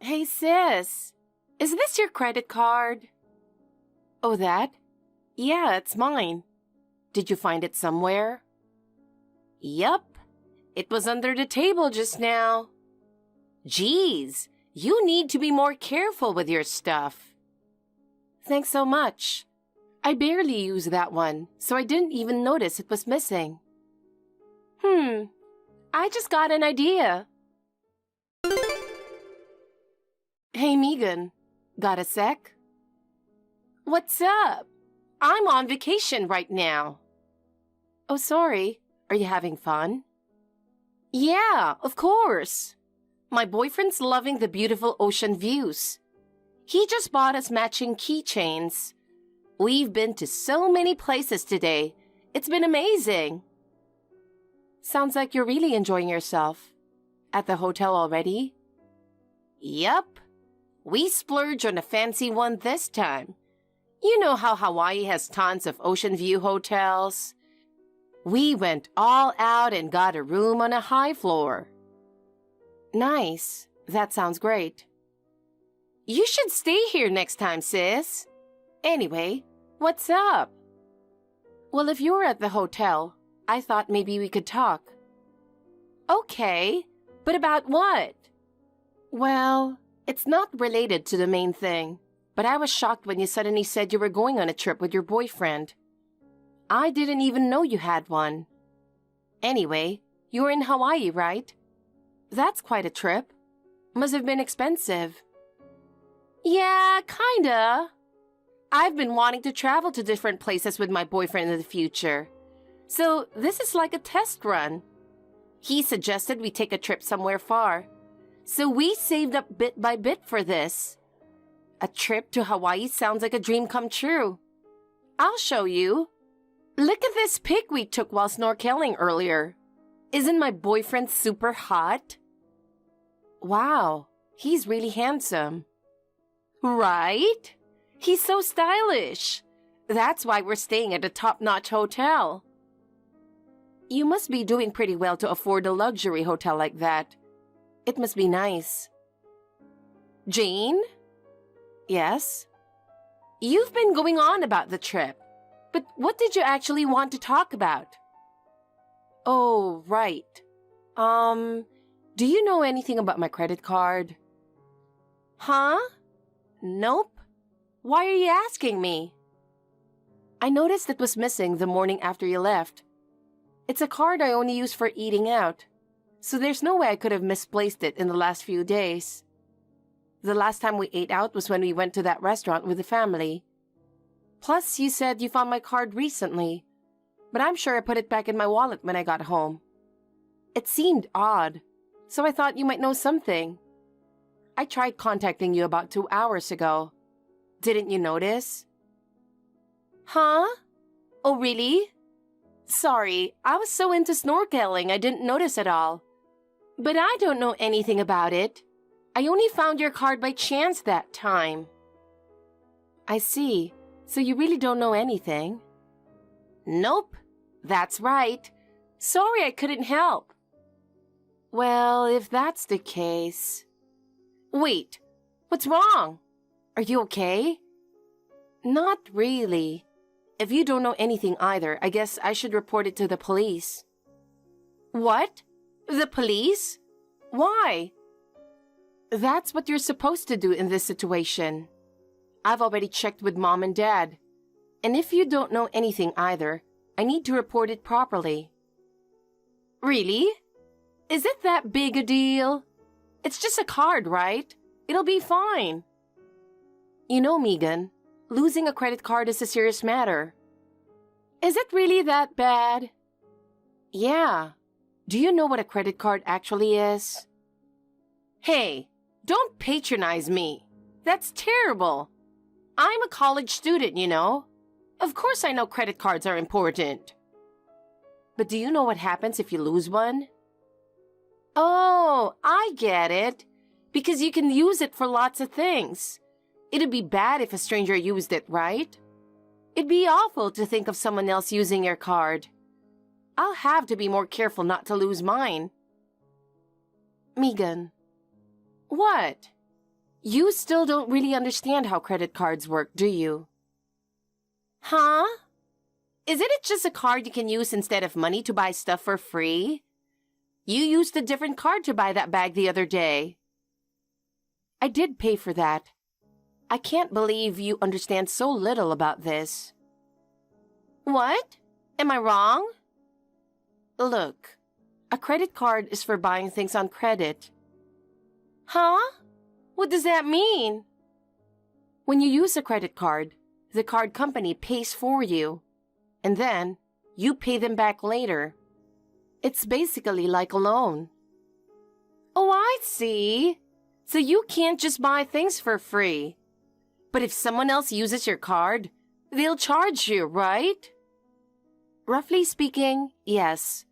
Hey sis, is this your credit card? Oh, that? Yeah, it's mine. Did you find it somewhere? Yup, it was under the table just now. Geez, you need to be more careful with your stuff. Thanks so much. I barely use that one, so I didn't even notice it was missing. I just got an idea. Hey Megan, got a sec? What's up? I'm on vacation right now. Oh, sorry. Are you having fun? Yeah, of course. My boyfriend's loving the beautiful ocean views. He just bought us matching keychains. We've been to so many places today. It's been amazing. Sounds like you're really enjoying yourself. At the hotel already? Yup. We splurged on a fancy one this time. You know how Hawaii has tons of ocean view hotels? We went all out and got a room on a high floor. Nice. That sounds great. You should stay here next time, sis. Anyway, what's up? Well, if you're at the hotel, I thought maybe we could talk. Okay, but about what? Well, it's not related to the main thing, but I was shocked when you suddenly said you were going on a trip with your boyfriend. I didn't even know you had one. Anyway, you're in Hawaii, right? That's quite a trip. Must have been expensive. Yeah, kinda. I've been wanting to travel to different places with my boyfriend in the future. So this is like a test run. He suggested we take a trip somewhere far. So we saved up bit by bit for this. A trip to Hawaii sounds like a dream come true. I'll show you. Look at this pic we took while snorkeling earlier. Isn't my boyfriend super hot? Wow, he's really handsome. Right? He's so stylish. That's why we're staying at a top-notch hotel. You must be doing pretty well to afford a luxury hotel like that. It must be nice. Jane? Yes? You've been going on about the trip, but what did you actually want to talk about? Oh, right. Do you know anything about my credit card? Huh? Nope. Why are you asking me? I noticed it was missing the morning after you left. It's a card I only use for eating out, so there's no way I could have misplaced it in the last few days. The last time we ate out was when we went to that restaurant with the family. Plus, you said you found my card recently, but I'm sure I put it back in my wallet when I got home. It seemed odd, so I thought you might know something. I tried contacting you about 2 hours ago. Didn't you notice? Huh? Oh, really? Sorry, I was so into snorkeling I didn't notice at all. But I don't know anything about it. I only found your card by chance that time. I see. So you really don't know anything? Nope. That's right. Sorry I couldn't help. Well, if that's the case... Wait, what's wrong? Are you okay? Not really. If you don't know anything either, I guess I should report it to the police. What? The police? Why? That's what you're supposed to do in this situation. I've already checked with Mom and Dad. And if you don't know anything either, I need to report it properly. Really? Is it that big a deal? It's just a card, right? It'll be fine. You know, Megan, losing a credit card is a serious matter. Is it really that bad? Yeah. Do you know what a credit card actually is? Hey, don't patronize me. That's terrible. I'm a college student, you know. Of course I know credit cards are important. But do you know what happens if you lose one? Oh, I get it. Because you can use it for lots of things. It'd be bad if a stranger used it, right? It'd be awful to think of someone else using your card. I'll have to be more careful not to lose mine. Megan. What? You still don't really understand how credit cards work, do you? Huh? Isn't it just a card you can use instead of money to buy stuff for free? You used a different card to buy that bag the other day. I did pay for that. I can't believe you understand so little about this. What? Am I wrong? Look, a credit card is for buying things on credit. Huh? What does that mean? When you use a credit card, the card company pays for you, and then you pay them back later. It's basically like a loan. Oh, I see. So you can't just buy things for free. But if someone else uses your card, they'll charge you, right? Roughly speaking, yes.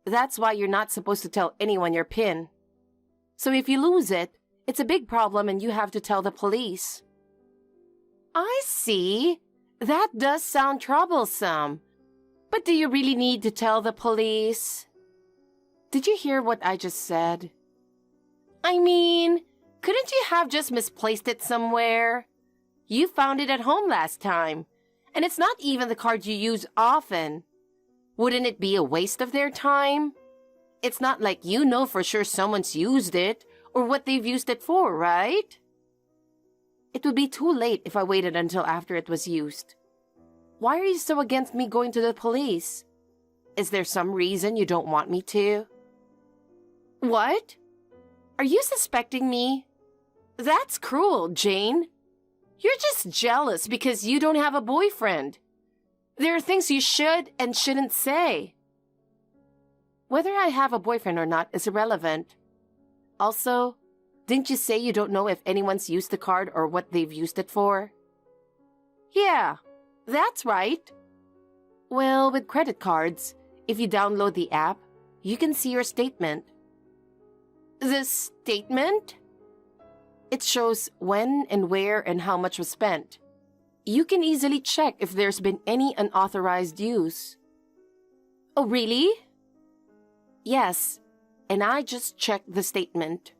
That's why you're not supposed to tell anyone your PIN. So if you lose it, it's a big problem and you have to tell the police. I see. That does sound troublesome. But do you really need to tell the police? Did you hear what I just said? I mean, couldn't you have just misplaced it somewhere? You found it at home last time, and it's not even the card you use often. Wouldn't it be a waste of their time? It's not like you know for sure someone's used it or what they've used it for, right? It would be too late if I waited until after it was used. Why are you so against me going to the police? Is there some reason you don't want me to? What? Are you suspecting me? That's cruel, Jane. You're just jealous because you don't have a boyfriend. There are things you should and shouldn't say. Whether I have a boyfriend or not is irrelevant. Also, didn't you say you don't know if anyone's used the card or what they've used it for? Yeah, that's right. Well, with credit cards, if you download the app, you can see your statement. The statement? It shows when and where and how much was spent. You can easily check if there's been any unauthorized use. Oh, really? Yes, and I just checked the statement.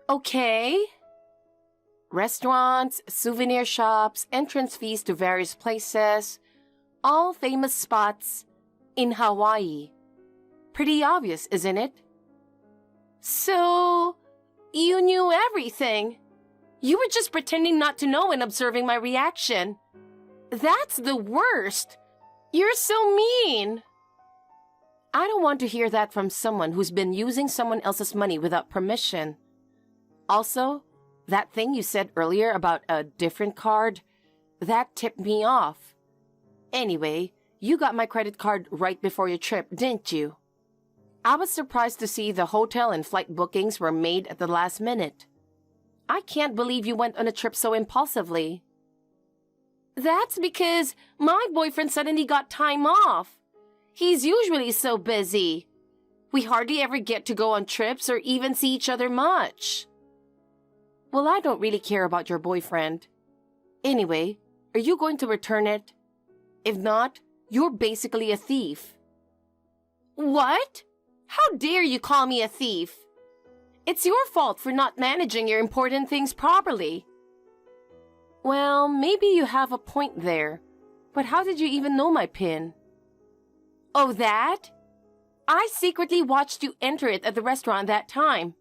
Okay. Restaurants, souvenir shops, entrance fees to various places, all famous spots in Hawaii. Pretty obvious, isn't it? So, you knew everything. You were just pretending not to know and observing my reaction. That's the worst. You're so mean. I don't want to hear that from someone who's been using someone else's money without permission. Also, that thing you said earlier about a different card, that tipped me off. Anyway, you got my credit card right before your trip, didn't you? I was surprised to see the hotel and flight bookings were made at the last minute. I can't believe you went on a trip so impulsively. That's because my boyfriend suddenly got time off. He's usually so busy. We hardly ever get to go on trips or even see each other much. Well, I don't really care about your boyfriend. Anyway, are you going to return it? If not, you're basically a thief. What? How dare you call me a thief? It's your fault for not managing your important things properly. Well, maybe you have a point there, but how did you even know my PIN? Oh, that? I secretly watched you enter it at the restaurant that time.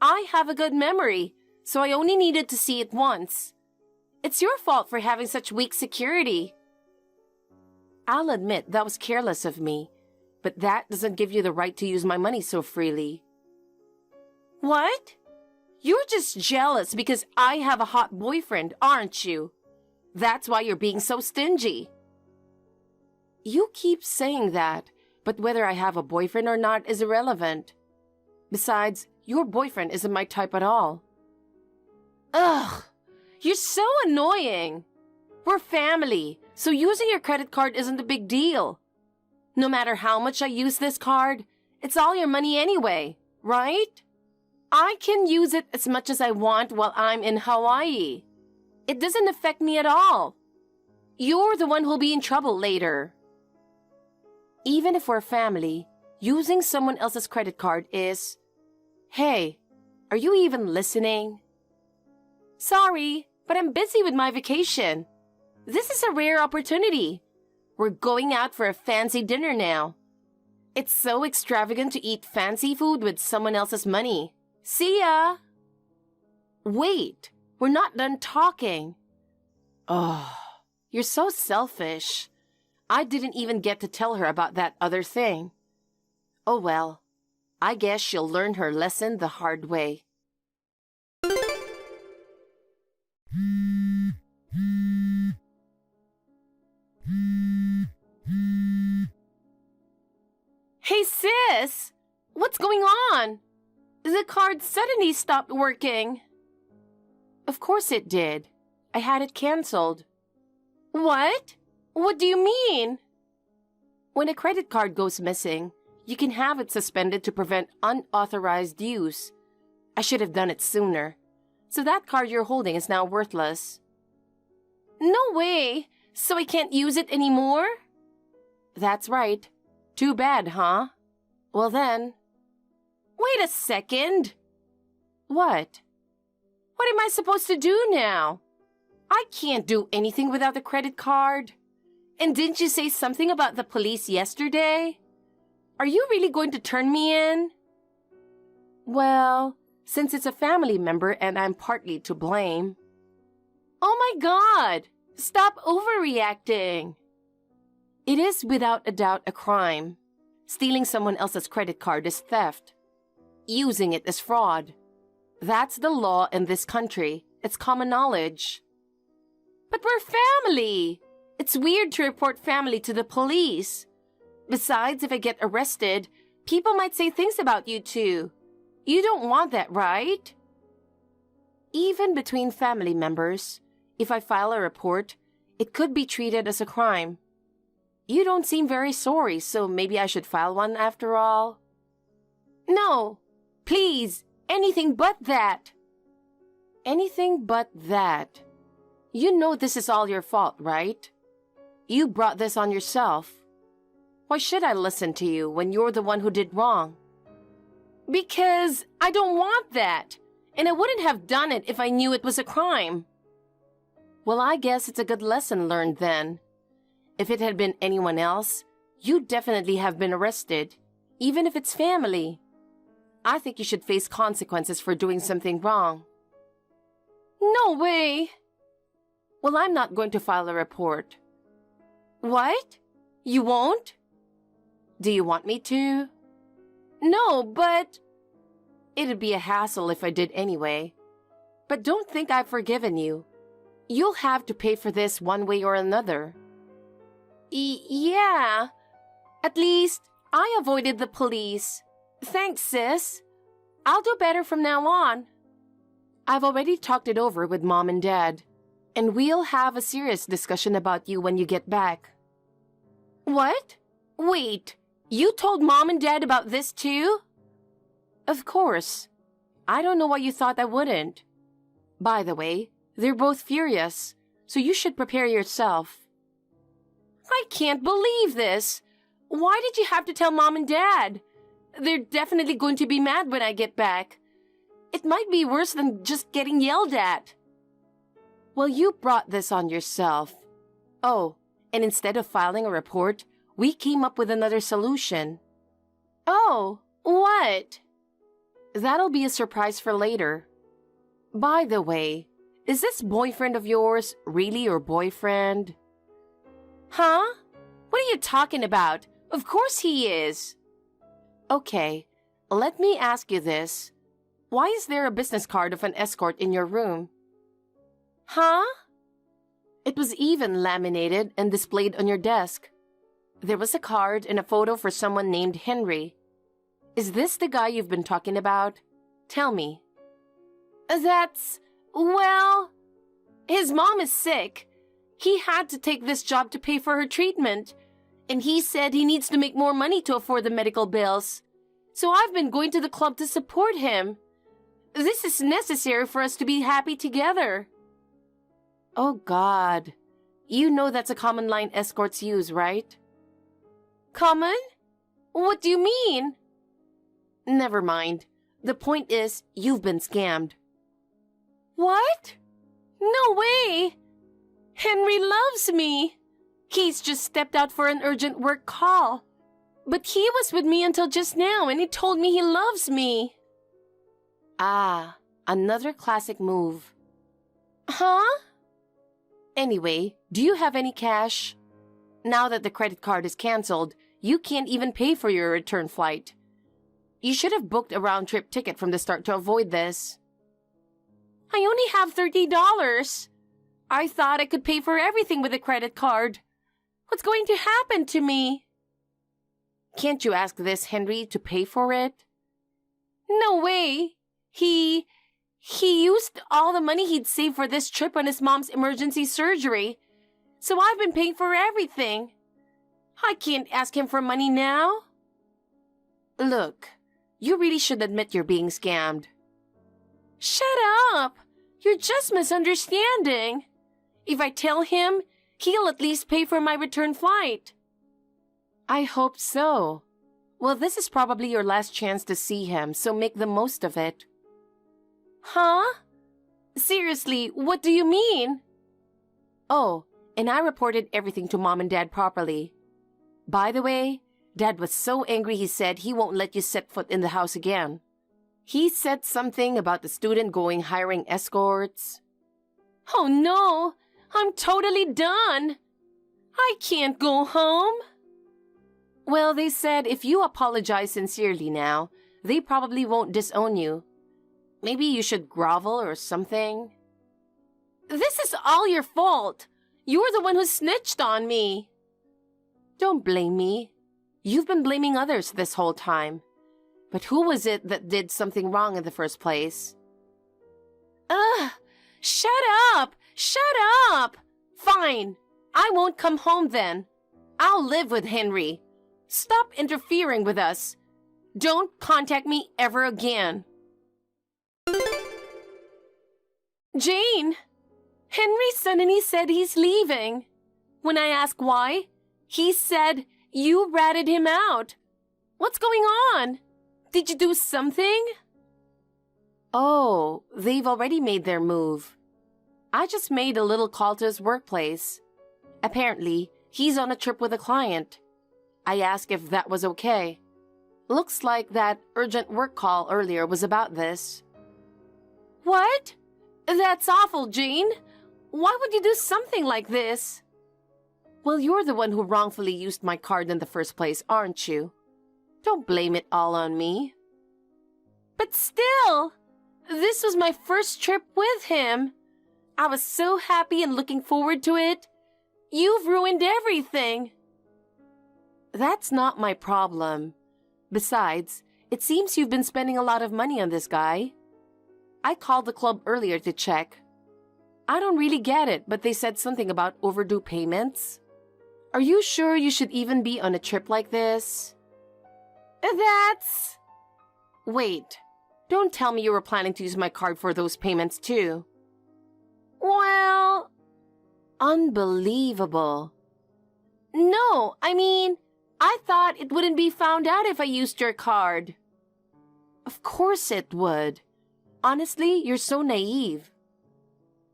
I have a good memory, so I only needed to see it once. It's your fault for having such weak security. I'll admit that was careless of me, but that doesn't give you the right to use my money so freely. What? You're just jealous because I have a hot boyfriend, aren't you? That's why you're being so stingy. You keep saying that, but whether I have a boyfriend or not is irrelevant. Besides, your boyfriend isn't my type at all. Ugh, you're so annoying. We're family, so using your credit card isn't a big deal. No matter how much I use this card, it's all your money anyway, right? I can use it as much as I want while I'm in Hawaii. It doesn't affect me at all. You're the one who'll be in trouble later. Even if we're family, using someone else's credit card is... Hey, are you even listening? Sorry, but I'm busy with my vacation. This is a rare opportunity. We're going out for a fancy dinner now. It's so extravagant to eat fancy food with someone else's money. See ya! Wait, we're not done talking. Oh, you're so selfish. I didn't even get to tell her about that other thing. Oh well, I guess she'll learn her lesson the hard way. Hey sis! What's going on? The card suddenly stopped working. Of course it did. I had it canceled. What? What do you mean? When a credit card goes missing, you can have it suspended to prevent unauthorized use. I should have done it sooner. So that card you're holding is now worthless. No way! So I can't use it anymore? That's right. Too bad, huh? Well then... Wait a second! What? What am I supposed to do now? I can't do anything without the credit card. And didn't you say something about the police yesterday? Are you really going to turn me in? Well, since it's a family member and I'm partly to blame... Oh my God! Stop overreacting! It is without a doubt a crime. Stealing someone else's credit card is theft. Using it is fraud. That's the law in this country. It's common knowledge. But we're family! It's weird to report family to the police. Besides, if I get arrested, people might say things about you too. You don't want that, right? Even between family members, if I file a report, it could be treated as a crime. You don't seem very sorry, so maybe I should file one after all. No, please, anything but that. Anything but that. You know this is all your fault, right? You brought this on yourself. Why should I listen to you when you're the one who did wrong? Because I don't want that, and I wouldn't have done it if I knew it was a crime. Well, I guess it's a good lesson learned then. If it had been anyone else, you'd definitely have been arrested, even if it's family. I think you should face consequences for doing something wrong. No way! Well, I'm not going to file a report. What? You won't? Do you want me to? No, but... It'd be a hassle if I did anyway. But don't think I've forgiven you. You'll have to pay for this one way or another. Yeah. At least, I avoided the police. Thanks, sis. I'll do better from now on. I've already talked it over with Mom and Dad, and we'll have a serious discussion about you when you get back. What? Wait, you told Mom and Dad about this too? Of course. I don't know why you thought I wouldn't. By the way, they're both furious, so you should prepare yourself. I can't believe this. Why did you have to tell Mom and Dad? They're definitely going to be mad when I get back. It might be worse than just getting yelled at. Well, you brought this on yourself. Oh, and instead of filing a report, we came up with another solution. Oh, what? That'll be a surprise for later. By the way, is this boyfriend of yours really your boyfriend? Huh? What are you talking about? Of course he is. Okay, let me ask you this. Why is there a business card of an escort in your room? Huh? It was even laminated and displayed on your desk. There was a card and a photo for someone named Henry. Is this the guy you've been talking about? Tell me. Well, his mom is sick. He had to take this job to pay for her treatment, and he said he needs to make more money to afford the medical bills. So I've been going to the club to support him. This is necessary for us to be happy together. Oh God. You know that's a common line escorts use, right? Common? What do you mean? Never mind. The point is, you've been scammed. What? No way! Henry loves me. He's just stepped out for an urgent work call. But he was with me until just now and he told me he loves me. Ah, another classic move. Huh? Anyway, do you have any cash? Now that the credit card is canceled, you can't even pay for your return flight. You should have booked a round-trip ticket from the start to avoid this. I only have $30. I thought I could pay for everything with a credit card. What's going to happen to me? Can't you ask this Henry to pay for it? No way. He used all the money he'd saved for this trip on his mom's emergency surgery. So I've been paying for everything. I can't ask him for money now. Look, you really should admit you're being scammed. Shut up! You're just misunderstanding. If I tell him, he'll at least pay for my return flight. I hope so. Well, this is probably your last chance to see him, so make the most of it. Huh? Seriously, what do you mean? Oh, and I reported everything to Mom and Dad properly. By the way, Dad was so angry he said he won't let you set foot in the house again. He said something about the student hiring escorts. Oh no, I'm totally done. I can't go home. Well, they said if you apologize sincerely now, they probably won't disown you. Maybe you should grovel or something. This is all your fault. You're the one who snitched on me. Don't blame me. You've been blaming others this whole time. But who was it that did something wrong in the first place? Ugh! Shut up! Shut up! Fine. I won't come home then. I'll live with Henry. Stop interfering with us. Don't contact me ever again. Jane! Henry suddenly said he's leaving. When I asked why, he said you ratted him out. What's going on? Did you do something? Oh, they've already made their move. I just made a little call to his workplace. Apparently, he's on a trip with a client. I asked if that was okay. Looks like that urgent work call earlier was about this. What? That's awful, Jane. Why would you do something like this? Well, you're the one who wrongfully used my card in the first place, aren't you? Don't blame it all on me. But still, this was my first trip with him. I was so happy and looking forward to it. You've ruined everything. That's not my problem. Besides, it seems you've been spending a lot of money on this guy. I called the club earlier to check. I don't really get it, but they said something about overdue payments. Are you sure you should even be on a trip like this? That's... Wait, don't tell me you were planning to use my card for those payments too. Well... Unbelievable. No, I thought it wouldn't be found out if I used your card. Of course it would. Honestly, you're so naive.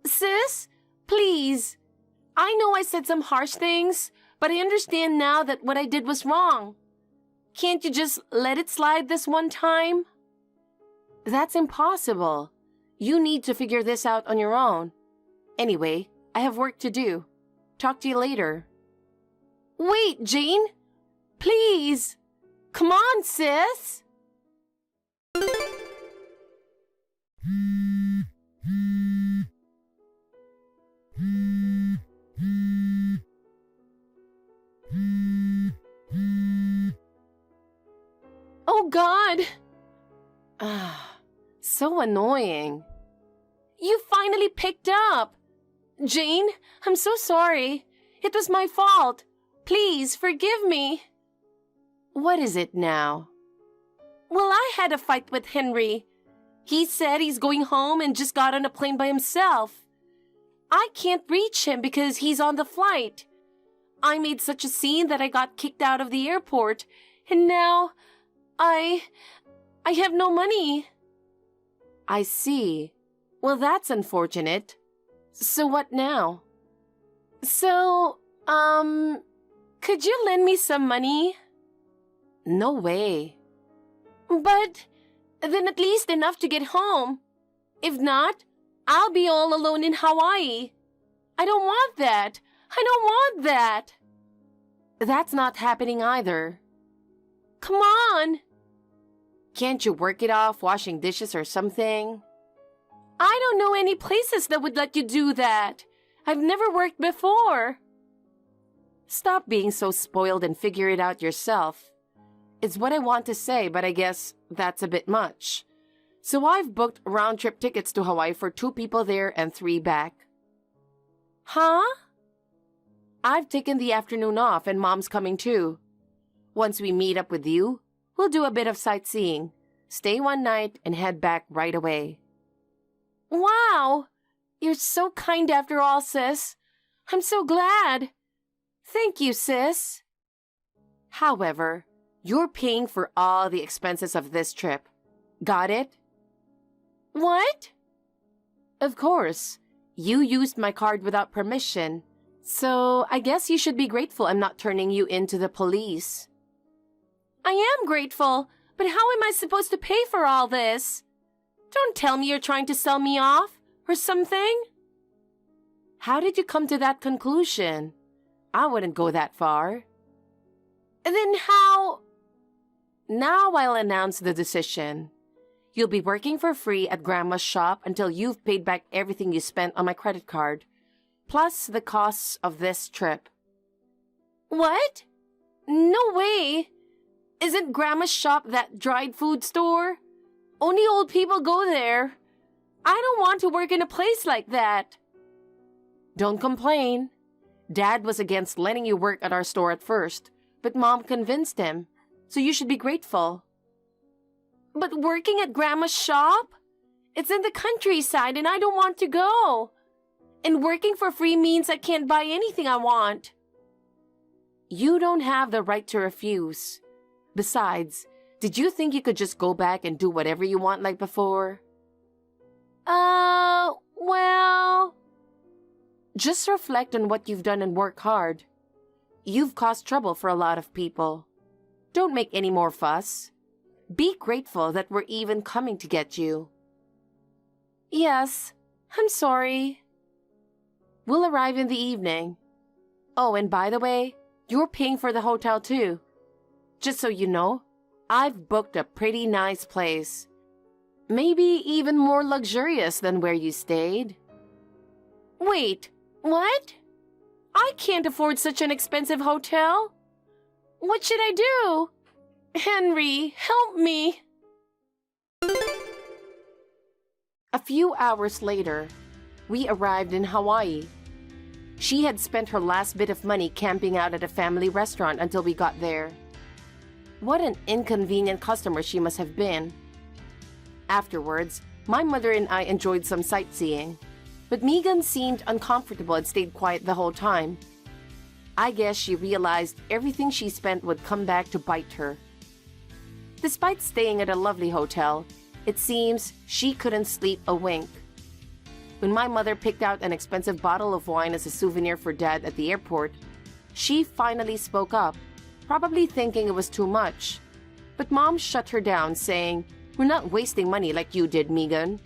Sis, please. I know I said some harsh things, but I understand now that what I did was wrong. Can't you just let it slide this one time? That's impossible. You need to figure this out on your own. Anyway, I have work to do. Talk to you later. Wait, Jane. Please. Come on, sis. Oh, God. So annoying. You finally picked up. Jane, I'm so sorry. It was my fault. Please, forgive me. What is it now? Well, I had a fight with Henry. He said he's going home and just got on a plane by himself. I can't reach him because he's on the flight. I made such a scene that I got kicked out of the airport, and now I have no money. I see. Well, that's unfortunate. So what now? So, could you lend me some money? No way. But then at least enough to get home. If not, I'll be all alone in Hawaii. I don't want that. I don't want that. That's not happening either. Come on. Can't you work it off washing dishes or something? I don't know any places that would let you do that. I've never worked before. Stop being so spoiled and figure it out yourself. It's what I want to say, but I guess that's a bit much. So I've booked round-trip tickets to Hawaii for 2 people there and 3 back. Huh? I've taken the afternoon off and Mom's coming too. Once we meet up with you, we'll do a bit of sightseeing, stay one night, and head back right away. Wow! You're so kind after all, sis. I'm so glad. Thank you, sis. However, you're paying for all the expenses of this trip. Got it? What? Of course. You used my card without permission. So I guess you should be grateful I'm not turning you into the police. I am grateful, but how am I supposed to pay for all this? Don't tell me you're trying to sell me off or something. How did you come to that conclusion? I wouldn't go that far. Then how? Now I'll announce the decision. You'll be working for free at Grandma's shop until you've paid back everything you spent on my credit card, plus the costs of this trip. What? No way! Isn't Grandma's shop that dried food store? Only old people go there. I don't want to work in a place like that. Don't complain. Dad was against letting you work at our store at first, but Mom convinced him, so you should be grateful. But working at Grandma's shop? It's in the countryside and I don't want to go. And working for free means I can't buy anything I want. You don't have the right to refuse. Besides, did you think you could just go back and do whatever you want like before? Well... Just reflect on what you've done and work hard. You've caused trouble for a lot of people. Don't make any more fuss. Be grateful that we're even coming to get you. Yes, I'm sorry. We'll arrive in the evening. Oh, and by the way, you're paying for the hotel too. Just so you know, I've booked a pretty nice place. Maybe even more luxurious than where you stayed. Wait, what? I can't afford such an expensive hotel. What should I do? Henry, help me. A few hours later, we arrived in Hawaii. She had spent her last bit of money camping out at a family restaurant until we got there. What an inconvenient customer she must have been. Afterwards, my mother and I enjoyed some sightseeing, but Megan seemed uncomfortable and stayed quiet the whole time. I guess she realized everything she spent would come back to bite her. Despite staying at a lovely hotel, it seems she couldn't sleep a wink. When my mother picked out an expensive bottle of wine as a souvenir for Dad at the airport, she finally spoke up, probably thinking it was too much. But Mom shut her down, saying, "We're not wasting money like you did, Megan."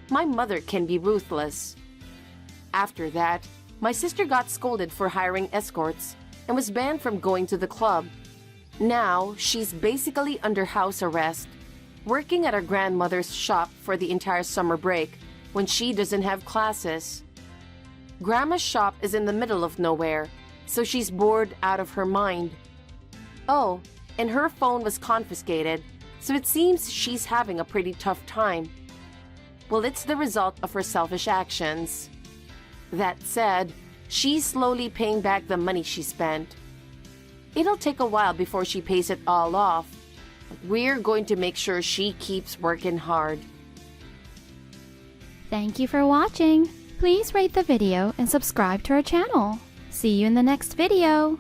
My mother can be ruthless. After that, my sister got scolded for hiring escorts and was banned from going to the club. Now, she's basically under house arrest, working at her grandmother's shop for the entire summer break when she doesn't have classes. Grandma's shop is in the middle of nowhere, so she's bored out of her mind. Oh, and her phone was confiscated, so it seems she's having a pretty tough time. Well, it's the result of her selfish actions. That said, she's slowly paying back the money she spent. It'll take a while before she pays it all off, but we're going to make sure she keeps working hard. Thank you for watching. Please rate the video and subscribe to our channel. See you in the next video.